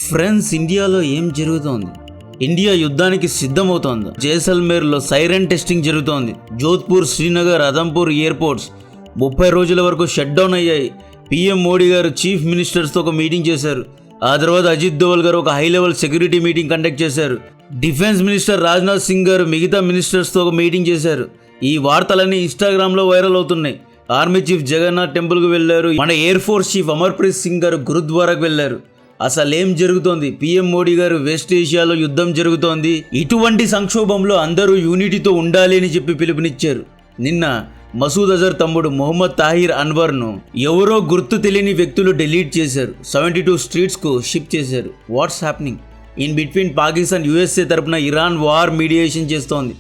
Friends, ఇండియాలో ఏం జరుగుతోంది? ఇండియా యుద్ధానికి సిద్ధమవుతోంది. జైసల్మేర్లో సైరన్ టెస్టింగ్ జరుగుతోంది. జోధ్పూర్, శ్రీనగర్, అదంపూర్ ఎయిర్పోర్ట్స్ 30 రోజుల వరకు షట్ డౌన్ అయ్యాయి. పీఎం మోడీ గారు చీఫ్ మినిస్టర్స్తో ఒక మీటింగ్ చేశారు. ఆ తర్వాత అజిత్ దోవల్ గారు ఒక high level security meeting conduct చేశారు. డిఫెన్స్ మినిస్టర్ రాజ్నాథ్ సింగ్ గారు మిగతా మినిస్టర్స్తో ఒక మీటింగ్ చేశారు. ఈ వార్తలన్నీ ఇన్స్టాగ్రామ్లో వైరల్ అవుతున్నాయి. ఆర్మీ చీఫ్ జగన్నాథ్ టెంపుల్కి వెళ్ళారు. మన air force chief Amarpreet Singh గారు గురుద్వారాకు వెళ్ళారు. అసలేం జరుగుతోంది? పీఎం మోడీ గారు వెస్ట్ ఏషియాలో యుద్ధం జరుగుతోంది, ఇటువంటి సంక్షోభంలో అందరూ యూనిటీతో ఉండాలి అని చెప్పి పిలుపునిచ్చారు. నిన్న మసూద్ అజర్ తమ్ముడు మొహమ్మద్ తాహిర్ అన్వర్ను ఎవరో గుర్తు తెలియని వ్యక్తులు డిలీట్ చేశారు. 72 స్ట్రీట్స్కు షిఫ్ట్ చేశారు. What's happening? In between Pakistan, USA తరపున ఇరాన్ వార్ మీడియేషన్ చేస్తోంది.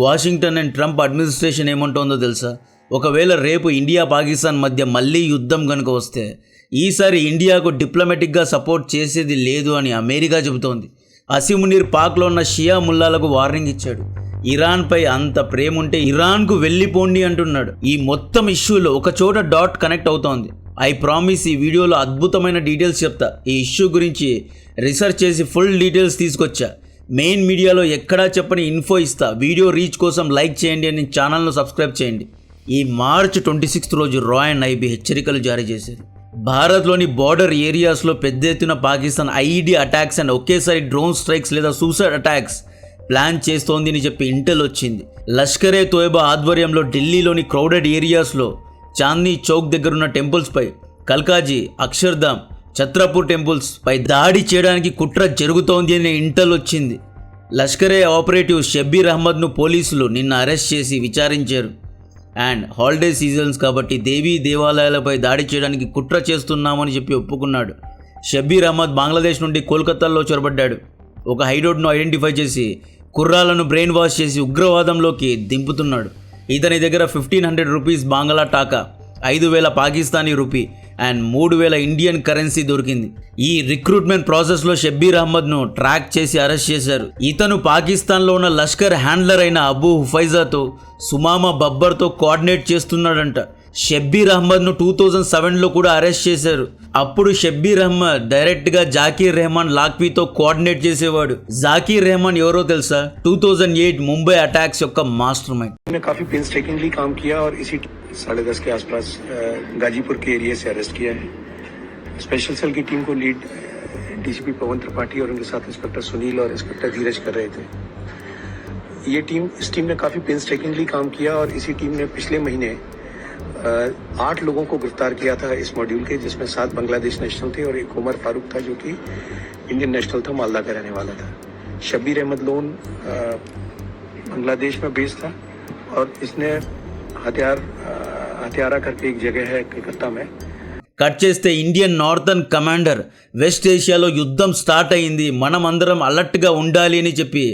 వాషింగ్టన్ అండ్ ట్రంప్ అడ్మినిస్ట్రేషన్ ఏమంటోందో తెలుసా? ఒకవేళ రేపు ఇండియా పాకిస్తాన్ మధ్య మళ్ళీ యుద్ధం కనుక వస్తే ఈసారి ఇండియాకు డిప్లొమాటిక్గా సపోర్ట్ చేసేది లేదు అని అమెరికా చెబుతోంది. అసిమునీర్ పాక్లో ఉన్న షియా ముల్లాలకు వార్నింగ్ ఇచ్చాడు. ఇరాన్పై అంత ప్రేమ ఉంటే ఇరాన్కు వెళ్ళిపోండి అంటున్నాడు. ఈ మొత్తం ఇష్యూలో ఒక చోట డాట్ కనెక్ట్ అవుతోంది. ఐ ప్రామిస్ ఈ వీడియోలో అద్భుతమైన డీటెయిల్స్ చెప్తా. ఈ ఇష్యూ గురించి రీసెర్చ్ చేసి ఫుల్ డీటెయిల్స్ తీసుకొచ్చా. మెయిన్ మీడియాలో ఎక్కడా చెప్పని ఇన్ఫో ఇస్తా. వీడియో రీచ్ కోసం లైక్ చేయండి అని ఛానల్ను సబ్స్క్రైబ్ చేయండి. ఈ మార్చ్ 26 రోజు రా అండ్ ఐబీ హెచ్చరికలు జారీ చేశారు. భారత్లోని బార్డర్ ఏరియాస్లో పెద్ద ఎత్తున పాకిస్తాన్ ఐఈడీ అటాక్స్ అండ్ ఒకేసారి డ్రోన్ స్ట్రైక్స్ లేదా సూసైడ్ అటాక్స్ ప్లాన్ చేస్తోంది అని చెప్పి ఇంటెల్ వచ్చింది. లష్కరే తోయబా ఆధ్వర్యంలో ఢిల్లీలోని క్రౌడెడ్ ఏరియాస్లో చాందనీ చౌక్ దగ్గరున్న టెంపుల్స్పై, కల్కాజీ, అక్షర్ధామ్, ఛత్రపూర్ టెంపుల్స్ పై దాడి చేయడానికి కుట్ర జరుగుతోంది అని ఇంటెల్ వచ్చింది. లష్కరే ఆపరేటివ్ షబ్బీర్ అహ్మద్ను పోలీసులు నిన్న అరెస్ట్ చేసి విచారించారు. అండ్ హాలిడే సీజన్స్ కాబట్టి దేవీ దేవాలయాలపై దాడి చేయడానికి కుట్ర చేస్తున్నామని చెప్పి ఒప్పుకున్నాడు. షబ్బీర్ అహ్మద్ బంగ్లాదేశ్ నుండి కోల్కతాలో చొరబడ్డాడు. ఒక హైడౌట్ను ఐడెంటిఫై చేసి కుర్రాలను బ్రెయిన్ వాష్ చేసి ఉగ్రవాదంలోకి దింపుతున్నాడు. ఇతని దగ్గర 1500 rupees Bangla taka, 5000 Pakistani rupee and 3000 Indian currency దొరికింది. ఈ రిక్రూట్మెంట్ ప్రాసెస్లో షబ్బీర్ అహ్మద్ను ట్రాక్ చేసి అరెస్ట్ చేశారు. ఇతను పాకిస్తాన్లో ఉన్న లష్కర్ హ్యాండ్లర్ అయిన అబూ హుఫైజాతో, సుమామా బబ్బర్తో కోఆర్డినేట్ చేస్తున్నాడంట. షబ్బీర్ అహ్మద్ను 2007లో కూడా అరెస్ట్ చేశారు. అప్పుడు షబ్బీర్ అహ్మద్ డైరెక్ట్గా జాకీర్ రెహమాన్ లాక్వీతో కోఆర్డినేట్ చేసేవాడు. జాకీర్ రెహమాన్ ఎవరో తెలుసా? 2008 ముంబై అటాక్స్ యొక్క మాస్టర్ మైండ్. काफी पेंस्टेकिंगली काम किया और इसी 10:30 के आसपास गाजीपुर के एरिया से अरेस्ट किया है. स्पेशल सेल की टीम को लीड डीसीपी पवन त्रिपाठी और उनके साथ इंस्पेक्टर सुनील और इंस्पेक्टर धीरज कर रहे थे. इस टीम ने काफी पेंस्टेकिंगली काम किया और इसी टीम ने पिछले महीने 8 लोगों को गिरफ्तार किया था इस मॉड्यूल के, जिसमें 7 बांग्लादेश नेशनल थे और एक उमर फारूक था जो कि इंडियन नेशनल था, मालदा का रहने वाला था. शब्बीर अहमद लोन बांग्लादेश में बेस्ड था और इसने हथियारा करके एक जगह है कलकत्ता में. కట్ చేస్తే ఇండియన్ నార్థన్ కమాండర్ వెస్ట్ ఏషియాలో యుద్ధం స్టార్ట్ అయింది, మనం అందరం అలర్ట్గా ఉండాలి అని చెప్పి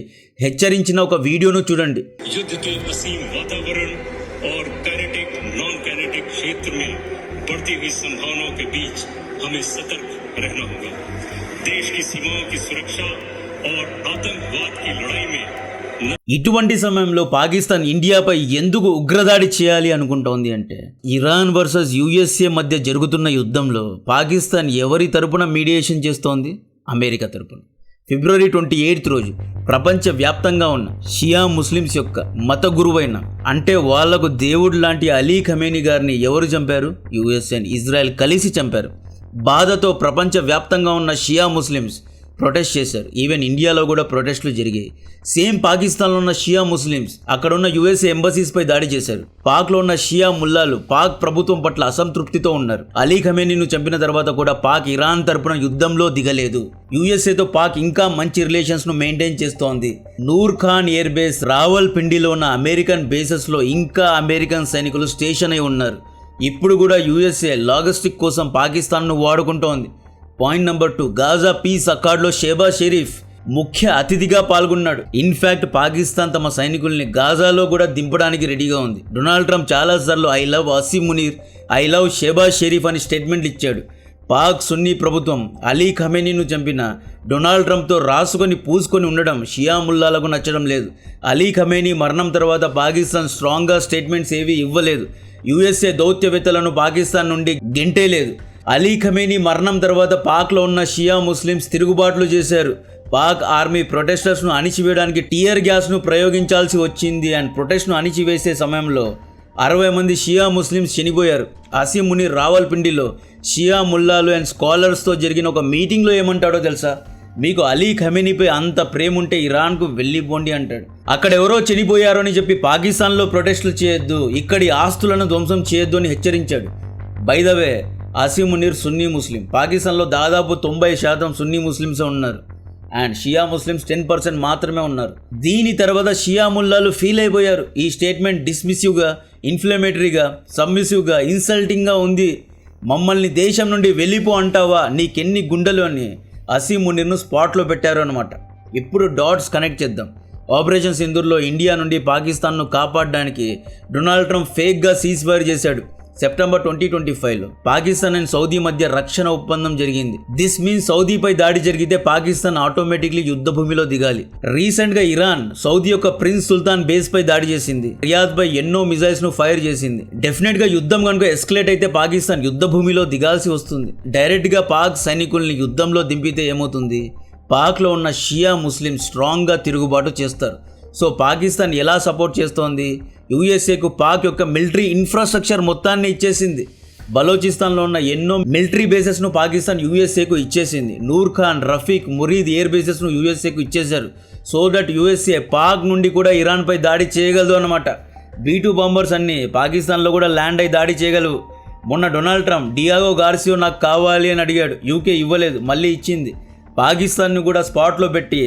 హెచ్చరించిన ఒక వీడియోను చూడండి. युद्ध के असीम वातावरण और काइनेटिक नॉन काइनेटिक क्षेत्र में बढ़ती हुई संभावनाओं के बीच हमें सतर्क रहना होगा. देश की सीमाओं की सुरक्षा और आतंकवाद की लड़ाई में ఇటువంటి సమయంలో పాకిస్తాన్ ఇండియాపై ఎందుకు ఉగ్రదాడి చేయాలి అనుకుంటోంది అంటే, ఇరాన్ వర్సెస్ యుఎస్ఏ మధ్య జరుగుతున్న యుద్ధంలో పాకిస్తాన్ ఎవరి తరపున మీడియేషన్ చేస్తోంది? అమెరికా తరపున. ఫిబ్రవరి 28 రోజు ప్రపంచ వ్యాప్తంగా ఉన్న షియా ముస్లిమ్స్ యొక్క మత గురువైన, అంటే వాళ్లకు దేవుడు లాంటి అలీ ఖమేనీ గారిని ఎవరు చంపారు? యుఎస్ఏ అండ్ ఇజ్రాయెల్ కలిసి చంపారు. బాధతో ప్రపంచ వ్యాప్తంగా ఉన్న షియా ముస్లిమ్స్ ప్రొటెస్ట్ చేశారు. ఈవెన్ ఇండియాలో కూడా ప్రొటెస్టులు జరిగాయి. సేమ్ పాకిస్తాన్లో ఉన్న షియా ముస్లిమ్స్ అక్కడ ఉన్న యుఎస్ఏ ఎంబసీస్ పై దాడి చేశారు. పాక్లో ఉన్న షియా ముల్లాలు పాక్ ప్రభుత్వం పట్ల అసంతృప్తితో ఉన్నారు. అలీ ఖమేనీను చంపిన తర్వాత కూడా పాక్ ఇరాన్ తరపున యుద్ధంలో దిగలేదు. యుఎస్ఏతో పాక్ ఇంకా మంచి రిలేషన్స్ ను మెయింటైన్ చేస్తోంది. నూర్ ఖాన్ ఎయిర్ బేస్, రావల్ పిండిలో ఉన్న అమెరికన్ బేసెస్ లో ఇంకా అమెరికన్ సైనికులు స్టేషన్ అయి ఉన్నారు. ఇప్పుడు కూడా యుఎస్ఏ లాజిస్టిక్ కోసం పాకిస్తాన్ను వాడుకుంటోంది. పాయింట్ నెంబర్ 2, గాజా పీస్ అకార్డ్లో షెహబాజ్ షరీఫ్ ముఖ్య అతిథిగా పాల్గొన్నాడు. ఇన్ఫ్యాక్ట్ పాకిస్తాన్ తమ సైనికుల్ని గాజాలో కూడా దింపడానికి రెడీగా ఉంది. డొనాల్డ్ ట్రంప్ చాలాసార్లు I love అసిమునీర్, I love Shehbaz Sharif అని స్టేట్మెంట్లు ఇచ్చాడు. పాక్ సున్నీ ప్రభుత్వం అలీ ఖమేనీను చంపిన డొనాల్డ్ ట్రంప్తో రాసుకొని పూసుకొని ఉండడం షియా ముల్లాలకు నచ్చడం లేదు. అలీ ఖమేనీ మరణం తర్వాత పాకిస్తాన్ స్ట్రాంగ్గా స్టేట్మెంట్స్ ఏవి ఇవ్వలేదు. యుఎస్ఏ దౌత్యవేత్తలను పాకిస్తాన్ నుండి గెంటేలేదు. అలీ ఖమేనీ మరణం తర్వాత పాక్లో ఉన్న షియా ముస్లిమ్స్ తిరుగుబాట్లు చేశారు. పాక్ ఆర్మీ ప్రొటెస్టర్స్ను అణిచివేయడానికి టియర్ గ్యాస్ను ప్రయోగించాల్సి వచ్చింది. అండ్ ప్రొటెస్ట్ను అణిచివేసే సమయంలో 60 మంది షియా ముస్లిమ్స్ చనిపోయారు. అసీం మునీర్ రావల్పిండిలో షియా ముల్లాలు అండ్ స్కాలర్స్తో జరిగిన ఒక మీటింగ్లో ఏమంటాడో తెలుసా? మీకు అలీ ఖమేనీపై అంత ప్రేమ ఉంటే ఇరాన్కు వెళ్ళిపోండి అంటాడు. అక్కడ ఎవరో చనిపోయారు అని చెప్పి పాకిస్తాన్లో ప్రొటెస్టులు చేయొద్దు, ఇక్కడి ఆస్తులను ధ్వంసం చేయొద్దు అని హెచ్చరించాడు. By the way, Asim Munir సున్నీ ముస్లిం. పాకిస్తాన్లో దాదాపు 90% సున్నీ ముస్లిమ్సే ఉన్నారు అండ్ షియా ముస్లిమ్స్ 10% మాత్రమే ఉన్నారు. దీని తర్వాత షియా ముల్లాలు ఫీల్ అయిపోయారు. ఈ స్టేట్మెంట్ డిస్మిసివ్గా, ఇన్ఫ్లమేటరీగా, సబ్మిసివ్గా, ఇన్సల్టింగ్గా ఉంది. మమ్మల్ని దేశం నుండి వెళ్ళిపో అంటావా, నీకెన్ని గుండెలు అని అసీం మునీర్ను స్పాట్లో పెట్టారు అనమాట. ఇప్పుడు డాట్స్ కనెక్ట్ చేద్దాం. ఆపరేషన్ సింధూర్లో ఇండియా నుండి పాకిస్తాన్ను కాపాడడానికి డొనాల్డ్ ట్రంప్ ఫేక్గా సీజ్ ఫైర్ చేశాడు. సెప్టెంబర్ 2025లో పాకిస్తాన్ అండ్ సౌదీ మధ్య రక్షణ ఒప్పందం జరిగింది. దిస్ మీన్స్ సౌదీపై దాడి జరిగితే పాకిస్తాన్ ఆటోమేటిక్లీ యుద్ధ భూమిలో దిగాలి. రీసెంట్ గా ఇరాన్ సౌదీ యొక్క ప్రిన్స్ సుల్తాన్ బేస్ పై దాడి చేసింది. రియాద్ పై ఎన్నో మిజైల్స్ ను ఫైర్ చేసింది. డెఫినెట్ గా యుద్ధం కనుక ఎస్కలేట్ అయితే పాకిస్తాన్ యుద్ధ భూమిలో దిగాల్సి వస్తుంది. డైరెక్ట్ గా పాక్ సైనికుల్ని యుద్ధంలో దింపితే ఏమవుతుంది? పాక్లో ఉన్న షియా ముస్లిం స్ట్రాంగ్గా తిరుగుబాటు చేస్తారు. సో పాకిస్తాన్ ఎలా సపోర్ట్ చేస్తోంది? యూఎస్ఏకు పాక్ యొక్క మిలిటరీ ఇన్ఫ్రాస్ట్రక్చర్ మొత్తాన్ని ఇచ్చేసింది. బలోచిస్తాన్లో ఉన్న ఎన్నో మిలిటరీ బేసెస్ను పాకిస్తాన్ యూఎస్ఏకు ఇచ్చేసింది. నూర్ ఖాన్, రఫీక్, మురీద్ ఎయిర్ బేసెస్ను యూఎస్ఏకు ఇచ్చేశారు. సో దట్ యూఎస్ఏ పాక్ నుండి కూడా ఇరాన్పై దాడి చేయగలదు అన్నమాట. B-2 బాంబర్స్ అన్ని పాకిస్తాన్లో కూడా ల్యాండ్ అయి దాడి చేయగలవు. మొన్న డొనాల్డ్ ట్రంప్ డియాగో గార్సియో నాకు కావాలి అని అడిగాడు. యూకే ఇవ్వలేదు, మళ్ళీ ఇచ్చింది. పాకిస్తాన్ను కూడా స్పాట్లో పెట్టి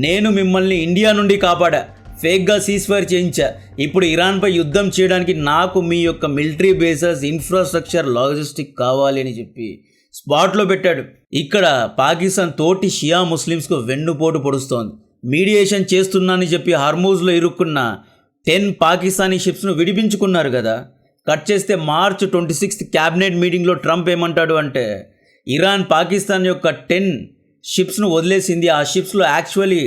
నేను మిమ్మల్ని ఇండియా నుండి కాపాడా, ఫేక్గా సీజ్ ఫైర్ చేయించా, ఇప్పుడు ఇరాన్పై యుద్ధం చేయడానికి నాకు మీ యొక్క మిలిటరీ బేసెస్, ఇన్ఫ్రాస్ట్రక్చర్, లాజిస్టిక్ కావాలి అని చెప్పి స్పాట్లో పెట్టాడు. ఇక్కడ పాకిస్తాన్ తోటి షియా ముస్లిమ్స్కు వెన్నుపోటు పొడుస్తోంది. మీడియేషన్ చేస్తున్నానని చెప్పి హర్మూజ్లో ఇరుక్కున్న 10 పాకిస్తానీ షిప్స్ను విడిపించుకున్నారు కదా. కట్ చేస్తే మార్చ్ 26 క్యాబినెట్ మీటింగ్లో ట్రంప్ ఏమంటాడు అంటే ఇరాన్ పాకిస్తాన్ యొక్క 10 షిప్స్ను వదిలేసింది. ఆ షిప్స్లో యాక్చువల్లీ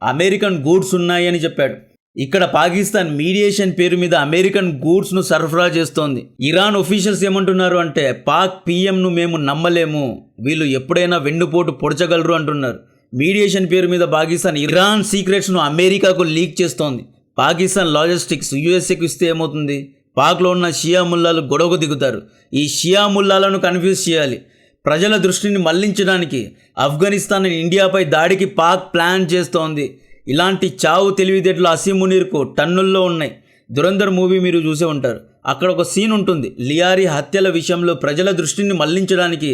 అమెరికన్ గూడ్స్ ఉన్నాయి అని చెప్పాడు. ఇక్కడ పాకిస్తాన్ మీడియేషన్ పేరు మీద అమెరికన్ గూడ్స్ను సరఫరా చేస్తోంది. ఇరాన్ ఒఫీషియల్స్ ఏమంటున్నారు అంటే పాక్ పిఎంను మేము నమ్మలేము, వీళ్ళు ఎప్పుడైనా వెన్నుపోటు పొడచగలరు అంటున్నారు. మీడియేషన్ పేరు మీద పాకిస్తాన్ ఇరాన్ సీక్రెట్స్ను అమెరికాకు లీక్ చేస్తోంది. పాకిస్తాన్ లాజిస్టిక్స్ యూఎస్ఏకు ఇస్తే ఏమవుతుంది? పాక్లో ఉన్న షియా ముల్లాలు గొడవకు దిగుతారు. ఈ షియా ముల్లాలను కన్ఫ్యూజ్ చేయాలి. ప్రజల దృష్టిని మళ్లించడానికి ఆఫ్ఘనిస్తాన్ ఇండియాపై దాడికి పాక్ ప్లాన్ చేస్తోంది. ఇలాంటి చావు తెలివితేటలు అసీం మునీర్కు టన్నుల్లో ఉన్నాయి. దురంధర్ మూవీ మీరు చూసే ఉంటారు. అక్కడ ఒక సీన్ ఉంటుంది. లియారీ హత్యల విషయంలో ప్రజల దృష్టిని మళ్లించడానికి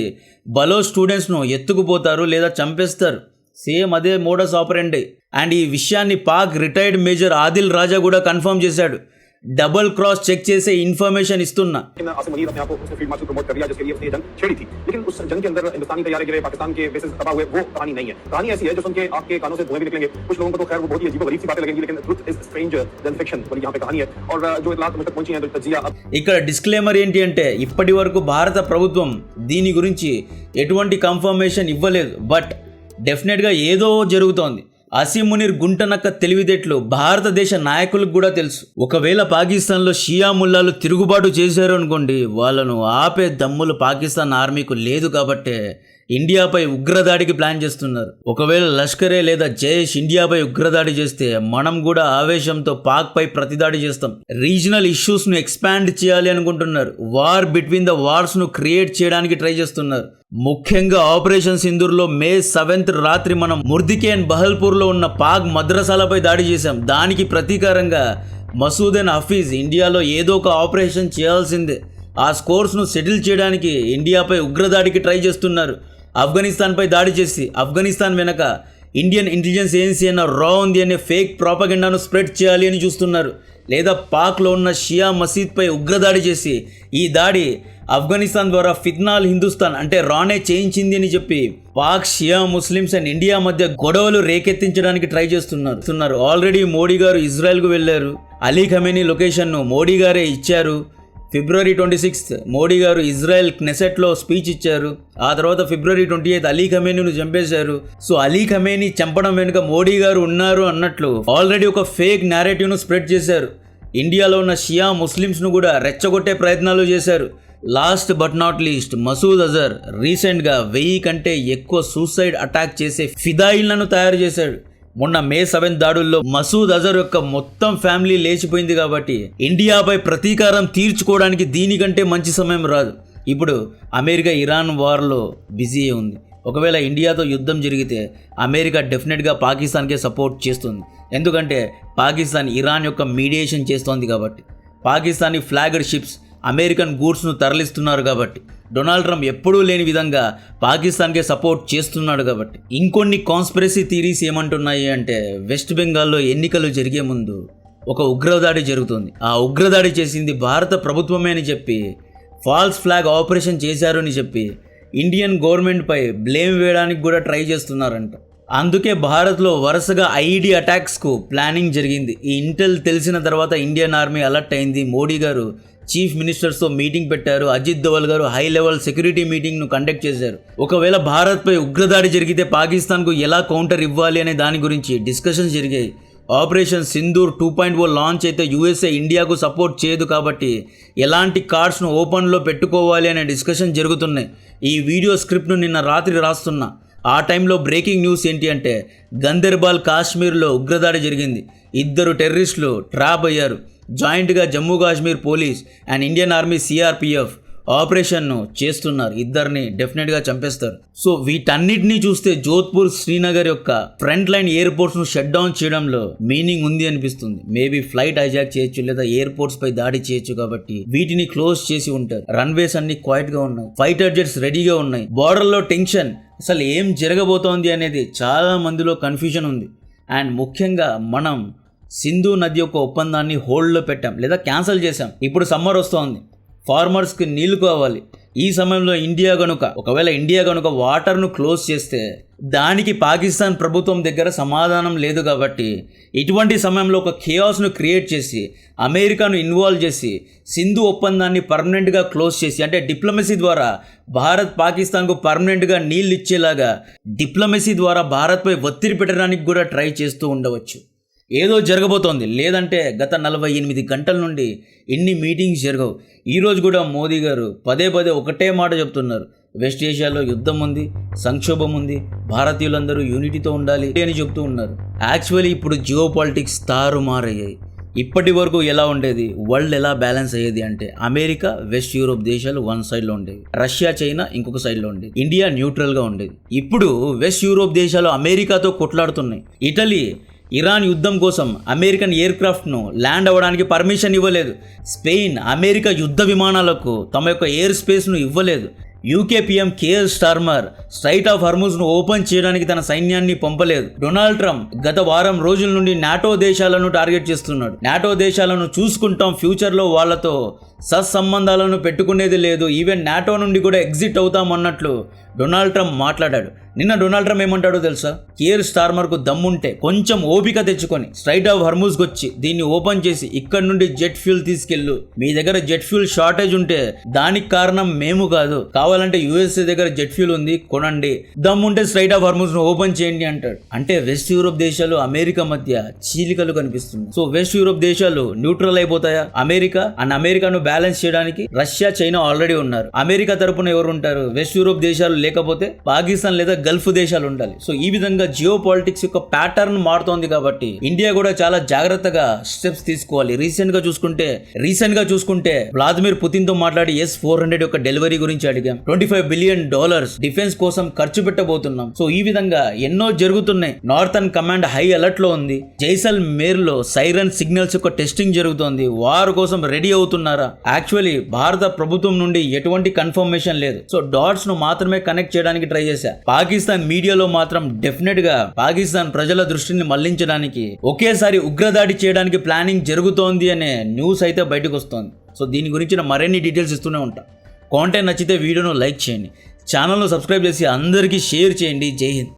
బలో స్టూడెంట్స్ను ఎత్తుకుపోతారు లేదా చంపేస్తారు. సేమ్ అదే మోడస్ ఆపరెండి. అండ్ ఈ విషయాన్ని పాక్ రిటైర్డ్ మేజర్ ఆదిల్ రాజా కూడా కన్ఫర్మ్ చేశాడు. डबल क्रॉस चेक చేసే ఇన్ఫర్మేషన్ ఇస్తున్నా. आसिम मुनीर अपने आप को उसने फील्ड मार्शल प्रमोट कर दिया जिसके लिए उसने जंग छेड़ी थी, लेकिन उस जंग के अंदर हिंदुस्तानी तैयारी गिरे, पाकिस्तान के बेसिस तबाह हुए, वो कहानी नहीं है. कहानी ऐसी है जो सुन के आपके कानों से धुएं भी निकलेंगे. कुछ लोगों को तो खैर वो बहुत ही अजीब-गरीब सी बातें लगेंगी, लेकिन truth is stranger then fiction वाली यहाँ पे कहानी है. और जो इतलात मुझ तक पहुंची है, जो तज्जिया ఇక్కడ డిస్క్లైమర్ ఏంటి అంటే ఇప్పటి వరకు భారత ప్రభుత్వం దీని గురించి ఎటువంటి కన్ఫర్మేషన్ ఇవ్వలేదు. బట్ డెఫినెట్గా ఏదో జరుగుతోంది. అసీం మునీర్ గుంటనక్క తెలివితేటలు భారతదేశ నాయకులకు కూడా తెలుసు. ఒకవేళ పాకిస్తాన్లో షియా ముల్లాలు తిరుగుబాటు చేశారు అనుకోండి, వాళ్ళను ఆపే దమ్ములు పాకిస్తాన్ ఆర్మీకు లేదు కాబట్టే ఇండియాపై ఉగ్రదాడికి ప్లాన్ చేస్తున్నారు. ఒకవేళ లష్కరే లేదా జైష్ ఇండియాపై ఉగ్రదాడి చేస్తే మనం కూడా ఆవేశంతో పాక్పై ప్రతిదాడి చేస్తాం. రీజనల్ ఇష్యూస్ను ఎక్స్పాండ్ చేయాలి అనుకుంటున్నారు. వార్ బిట్వీన్ ద వార్స్ను క్రియేట్ చేయడానికి ట్రై చేస్తున్నారు. ముఖ్యంగా ఆపరేషన్ సింధూర్లో మే 7th రాత్రి మనం ముర్దికే అండ్ బహల్పూర్లో ఉన్న పాక్ మద్రసాలపై దాడి చేశాం. దానికి ప్రతీకారంగా మసూద్ అండ్ హఫీజ్ ఇండియాలో ఏదో ఒక ఆపరేషన్ చేయాల్సిందే. ఆ స్కోర్స్ను సెటిల్ చేయడానికి ఇండియాపై ఉగ్రదాడికి ట్రై చేస్తున్నారు. ఆఫ్ఘనిస్తాన్పై దాడి చేసి ఆఫ్ఘనిస్తాన్ వెనక ఇండియన్ ఇంటెలిజెన్స్ ఏజెన్సీ అయిన రా ఉంది అనే ఫేక్ ప్రాపగెండాను స్ప్రెడ్ చేయాలి అని చూస్తున్నారు. లేదా పాక్లో ఉన్న షియా మసీద్పై ఉగ్రదాడి చేసి ఈ దాడి ఆఫ్ఘనిస్తాన్ ద్వారా ఫిత్నాల్ హిందుస్థాన్ అంటే రానే చేయించింది అని చెప్పి పాక్ షియా ముస్లిమ్స్ అండ్ ఇండియా మధ్య గొడవలు రేకెత్తించడానికి ట్రై చేస్తున్నారు. ఆల్రెడీ మోడీ గారు ఇజ్రాయెల్కు వెళ్ళారు. అలీ ఖమేనీ లొకేషన్ను మోడీ గారే ఇచ్చారు. ఫిబ్రవరి 26 మోడీ గారు ఇజ్రాయెల్ క్నెసెట్లో స్పీచ్ ఇచ్చారు. ఆ తర్వాత ఫిబ్రవరి 28 అలీ ఖమేనీను చంపేశారు. సో అలీ ఖమేనీ చంపడం వెనుక మోడీ గారు ఉన్నారు అన్నట్లు ఆల్రెడీ ఒక ఫేక్ నేరేటివ్ను స్ప్రెడ్ చేశారు. ఇండియాలో ఉన్న షియా ముస్లిమ్స్ను కూడా రెచ్చగొట్టే ప్రయత్నాలు చేశారు. Last but not least Masood Azhar రీసెంట్గా 1000 కంటే ఎక్కువ సూసైడ్ అటాక్ చేసే ఫిదాయిలను తయారు చేశాడు. మొన్న మే 7 దాడుల్లో మసూద్ అజర్ యొక్క మొత్తం ఫ్యామిలీ లేచిపోయింది కాబట్టి ఇండియాపై ప్రతీకారం తీర్చుకోవడానికి దీనికంటే మంచి సమయం రాదు. ఇప్పుడు అమెరికా ఇరాన్ వార్లో బిజీ ఉంది. ఒకవేళ ఇండియాతో యుద్ధం జరిగితే అమెరికా డెఫినెట్గా పాకిస్తాన్కే సపోర్ట్ చేస్తుంది. ఎందుకంటే పాకిస్తాన్ ఇరాన్ యొక్క మీడియేషన్ చేస్తోంది కాబట్టి. పాకిస్తానీ ఫ్లాగడ్ షిప్స్ అమెరికన్ గూడ్స్ను తరలిస్తున్నారు కాబట్టి. డొనాల్డ్ ట్రంప్ ఎప్పుడూ లేని విధంగా పాకిస్తాన్కే సపోర్ట్ చేస్తున్నాడు కాబట్టి. ఇంకొన్ని కాన్స్పిరసీ థీరీస్ ఏమంటున్నాయి అంటే వెస్ట్ బెంగాల్లో ఎన్నికలు జరిగే ముందు ఒక ఉగ్రదాడి జరుగుతుంది. ఆ ఉగ్రదాడి చేసింది భారత ప్రభుత్వమే అని చెప్పి, ఫాల్స్ ఫ్లాగ్ ఆపరేషన్ చేశారు అని చెప్పి ఇండియన్ గవర్నమెంట్పై బ్లేమ్ వేయడానికి కూడా ట్రై చేస్తున్నారంట. అందుకే భారత్లో వరుసగా ఐఈడీ అటాక్స్కు ప్లానింగ్ జరిగింది. ఈ ఇంటెల్ తెలిసిన తర్వాత ఇండియన్ ఆర్మీ అలర్ట్ అయింది. మోడీ గారు చీఫ్ మినిస్టర్స్తో మీటింగ్ పెట్టారు. అజిత్ దోవల్ గారు హై లెవెల్ సెక్యూరిటీ మీటింగ్ను కండక్ట్ చేశారు. ఒకవేళ భారత్పై ఉగ్రదాడి జరిగితే పాకిస్తాన్కు ఎలా కౌంటర్ ఇవ్వాలి అనే దాని గురించి డిస్కషన్స్ జరిగాయి. ఆపరేషన్ సింధూర్ 2.0 లాంచ్ అయితే యూఎస్ఏ ఇండియాకు సపోర్ట్ చేయదు కాబట్టి ఎలాంటి కార్డ్స్ను ఓపెన్లో పెట్టుకోవాలి అనే డిస్కషన్ జరుగుతున్నాయి. ఈ వీడియో స్క్రిప్ట్ను నిన్న రాత్రి రాస్తున్నా. ఆ టైంలో బ్రేకింగ్ న్యూస్ ఏంటి అంటే గందర్బాల్ కాశ్మీర్లో ఉగ్రదాడి జరిగింది. 2 టెర్రరిస్టులు ట్రాప్ అయ్యారు. జాయింట్గా Jammu Kashmir police and Indian army CRPF ఆపరేషన్ను చేస్తున్నారు. 2 డెఫినెట్గా చంపేస్తారు. సో వీటన్నిటినీ చూస్తే జోధ్పూర్ శ్రీనగర్ యొక్క ఫ్రంట్ లైన్ ఎయిర్పోర్ట్స్ను షట్ డౌన్ చేయడంలో మీనింగ్ ఉంది అనిపిస్తుంది. మేబీ ఫ్లైట్ హైజాక్ చేయొచ్చు లేదా ఎయిర్పోర్ట్స్ పై దాడి చేయొచ్చు కాబట్టి వీటిని క్లోజ్ చేసి ఉంటారు. రన్వేస్ అన్ని క్వైట్గా ఉన్నాయి. ఫైటర్ జెట్స్ రెడీగా ఉన్నాయి. బార్డర్లో టెన్షన్, అసలు ఏం జరగబోతోంది అనేది చాలా మందిలో కన్ఫ్యూజన్ ఉంది. అండ్ ముఖ్యంగా మనం సింధు నది యొక్క ఒప్పందాన్ని హోల్డ్లో పెట్టాం లేదా క్యాన్సిల్ చేశాం. ఇప్పుడు సమ్మర్ వస్తోంది, ఫార్మర్స్కి నీళ్లు కావాలి. ఈ సమయంలో ఒకవేళ ఇండియా గనుక వాటర్ను క్లోజ్ చేస్తే దానికి పాకిస్తాన్ ప్రభుత్వం దగ్గర సమాధానం లేదు కాబట్టి ఇటువంటి సమయంలో ఒక ఖేయాస్ను క్రియేట్ చేసి అమెరికాను ఇన్వాల్వ్ చేసి సింధు ఒప్పందాన్ని పర్మనెంట్గా క్లోజ్ చేసి, అంటే డిప్లొమసీ ద్వారా భారత్ పాకిస్తాన్కు పర్మనెంట్గా నీళ్ళు ఇచ్చేలాగా డిప్లొమసీ ద్వారా భారత్పై ఒత్తిడి పెట్టడానికి కూడా ట్రై చేస్తూ ఉండవచ్చు. ఏదో జరగబోతోంది. లేదంటే గత 48 గంటల నుండి ఎన్ని మీటింగ్స్ జరగవు. ఈరోజు కూడా మోదీ గారు పదే ఒకటే మాట చెప్తున్నారు. వెస్ట్ ఏషియాలో యుద్ధం ఉంది, సంక్షోభం ఉంది, భారతీయులందరూ యూనిటీతో ఉండాలి అని చెప్తూ ఉన్నారు. యాక్చువల్లీ ఇప్పుడు జియో పాలిటిక్స్ తారుమారయ్యాయి. ఇప్పటి వరకు ఎలా ఉండేది, వరల్డ్ ఎలా బ్యాలెన్స్ అయ్యేది అంటే అమెరికా వెస్ట్ యూరోప్ దేశాలు వన్ సైడ్లో ఉండేవి, రష్యా చైనా ఇంకొక సైడ్లో ఉండేది, ఇండియా న్యూట్రల్గా ఉండేది. ఇప్పుడు వెస్ట్ యూరోప్ దేశాలు అమెరికాతో కొట్లాడుతున్నాయి. ఇటలీ ఇరాన్ యుద్ధం కోసం అమెరికన్ ఎయిర్ క్రాఫ్ట్ను ల్యాండ్ అవ్వడానికి పర్మిషన్ ఇవ్వలేదు. స్పెయిన్ అమెరికా యుద్ధ విమానాలకు తమ యొక్క ఎయిర్ స్పేస్ను ఇవ్వలేదు. UK PM Keir Starmer strait of హార్ముజ్ను ఓపెన్ చేయడానికి తన సైన్యాన్ని పంపలేదు. డొనాల్డ్ ట్రంప్ గత వారం రోజుల నుండి నాటో దేశాలను టార్గెట్ చేస్తున్నాడు. నాటో దేశాలను చూసుకుంటాం, ఫ్యూచర్లో వాళ్లతో సత్సంబంధాలను పెట్టుకునేది లేదు, ఈవెన్ నాటో నుండి కూడా ఎగ్జిట్ అవుతామన్నట్లు డొనాల్డ్ ట్రంప్ మాట్లాడాడు. నిన్న డొనాల్డ్ ట్రంప్ ఏమంటాడో తెలుసా? కేర్ స్టార్మర్కు దమ్ముంటే కొంచెం ఓపిక తెచ్చుకొని స్ట్రైట్ ఆఫ్ హర్ముజ్కి వచ్చి దీన్ని ఓపెన్ చేసి ఇక్కడ నుండి జెట్ ఫ్యూల్ తీసుకెళ్ళు. మీ దగ్గర జెట్ ఫ్యూల్ షార్టేజ్ ఉంటే దానికి కారణం మేము కాదు, కావాలంటే యూఎస్ఏ దగ్గర జెట్ ఫ్యూల్ ఉంది, కొనండి. దమ్ముంటే స్ట్రైట్ ఆఫ్ హర్ముజ్ను ఓపెన్ చేయండి అంటాడు. అంటే వెస్ట్ యూరోప్ దేశాలు అమెరికా మధ్య చీలికలు కనిపిస్తుంది. సో వెస్ట్ యూరోప్ దేశాలు న్యూట్రల్ అయిపోతాయా? అమెరికాను బ్యాలెన్స్ చేయడానికి రష్యా చైనా ఆల్రెడీ ఉన్నారు. అమెరికా తరపున ఎవరు ఉంటారు? వెస్ట్ యూరోప్ దేశాలు లేకపోతే పాకిస్తాన్ లేదా గల్ఫ్ దేశాలు ఉండాలి. సో ఈ విధంగా జియో పాలిటిక్స్ యొక్క ప్యాటర్న్ మారుతోంది కాబట్టి ఇండియా కూడా చాలా జాగ్రత్తగా స్టెప్స్ తీసుకోవాలి. రీసెంట్ గా చూసుకుంటే వ్లాదిమిర్ పుతిన్ తో మాట్లాడి S-400 యొక్క డెలివరీ గురించి అడిగాం. $25 బిలియన్ డిఫెన్స్ కోసం ఖర్చు పెట్టబోతున్నాం. సో ఈ విధంగా ఎన్నో జరుగుతున్నాయి. నార్థన్ కమాండ్ హై అలర్ట్ లో ఉంది. జైసల్మేర్ లో సైరన్ సిగ్నల్స్ యొక్క టెస్టింగ్ జరుగుతోంది. వార్ కోసం రెడీ అవుతున్నారా? యాక్చువల్లీ భారత ప్రభుత్వం నుండి ఎటువంటి కన్ఫర్మేషన్ లేదు. సో డాట్స్ ను మాత్రమే కనెక్ట్ చేయడానికి ట్రై చేశా. పాకిస్తాన్ మీడియాలో మాత్రం డెఫినెట్ గా పాకిస్తాన్ ప్రజల దృష్టిని మళ్లించడానికి ఒకేసారి ఉగ్రదాడి చేయడానికి ప్లానింగ్ జరుగుతోంది అనే న్యూస్ అయితే బయటకు వస్తోంది. సో దీని గురించి మరిన్ని డీటెయిల్స్ ఇస్తూనే ఉంటా. కాంటెంట్ నచ్చితే వీడియోను లైక్ చేయండి, ఛానల్ను సబ్స్క్రైబ్ చేసి అందరికీ షేర్ చేయండి. జై హింద్.